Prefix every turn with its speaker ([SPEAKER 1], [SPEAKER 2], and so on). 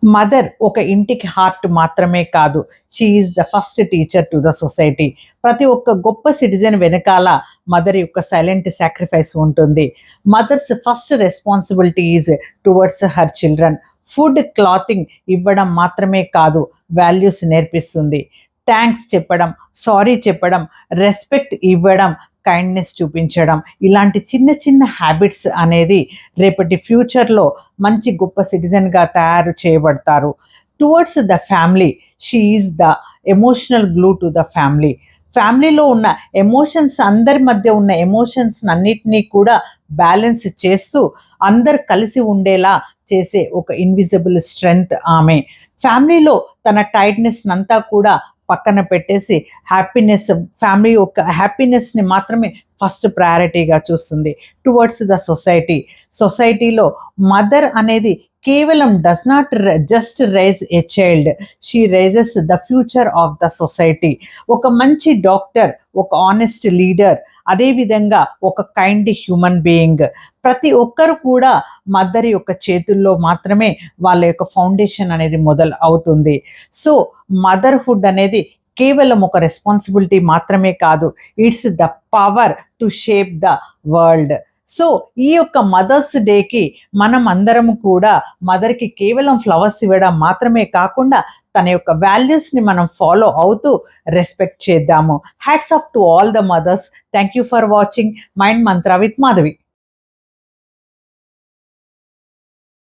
[SPEAKER 1] Mother ఒక ఇంటికి heart మాత్రమే కాదు. She is the first teacher to the society. ప్రతి ఒక్క గొప్ప సిటిజన్ వెనకాల మదర్ యొక్క సైలెంట్ సాక్రిఫైస్ ఉంటుంది. Mothers first responsibility is towards her children. Food, clothing ఇవ్వడం మాత్రమే కాదు, వాల్యూస్ నేర్పిస్తుంది. థ్యాంక్స్ చెప్పడం, సారీ చెప్పడం, రెస్పెక్ట్ ఇవ్వడం, కైండ్నెస్ చూపించడం, ఇలాంటి చిన్న చిన్న హ్యాబిట్స్ అనేది రేపటి ఫ్యూచర్లో మంచి గొప్ప సిటిజన్గా తయారు చేయబడతారు. Towards the family, she is the emotional glue to the family. ఫ్యామిలీలో ఉన్న ఎమోషన్స్, అందరి మధ్య ఉన్న ఎమోషన్స్ అన్నిటినీ కూడా బ్యాలెన్స్ చేస్తూ అందరు కలిసి ఉండేలా చేసే ఒక ఇన్విజిబుల్ స్ట్రెంగ్త్ ఆమె. ఫ్యామిలీలో తన టైట్నెస్ అంతా కూడా పక్కన పెట్టేసి ఫ్యామిలీ యొక్క హ్యాపీనెస్ని మాత్రమే ఫస్ట్ ప్రయారిటీగా చూస్తుంది. టువర్డ్స్ ద సొసైటీలో మదర్ అనేది కేవలం does not just raise a child, she raises the future of the society. ఒక మంచి డాక్టర్, ఒక ఆనెస్ట్ లీడర్, అదేవిధంగా ఒక కైండ్ హ్యూమన్ బీయింగ్. ప్రతి ఒక్కరు కూడా మదర్ యొక్క చేతుల్లో మాత్రమే వాళ్ళ యొక్క ఫౌండేషన్ అనేది మొదలు అవుతుంది. సో మదర్హుడ్ అనేది కేవలం ఒక రెస్పాన్సిబిలిటీ మాత్రమే కాదు, it's the power to shape the world. So ఈ యొక్క మదర్స్ డేకి మనం అందరము కూడా మదర్కి కేవలం ఫ్లవర్స్ ఇవ్వడం మాత్రమే కాకుండా తన యొక్క వాల్యూస్ని మనం ఫాలో అవుతూ రెస్పెక్ట్ చేద్దాము. Hats off to all the mothers. Thank you for watching mind Mantra with Madhavi.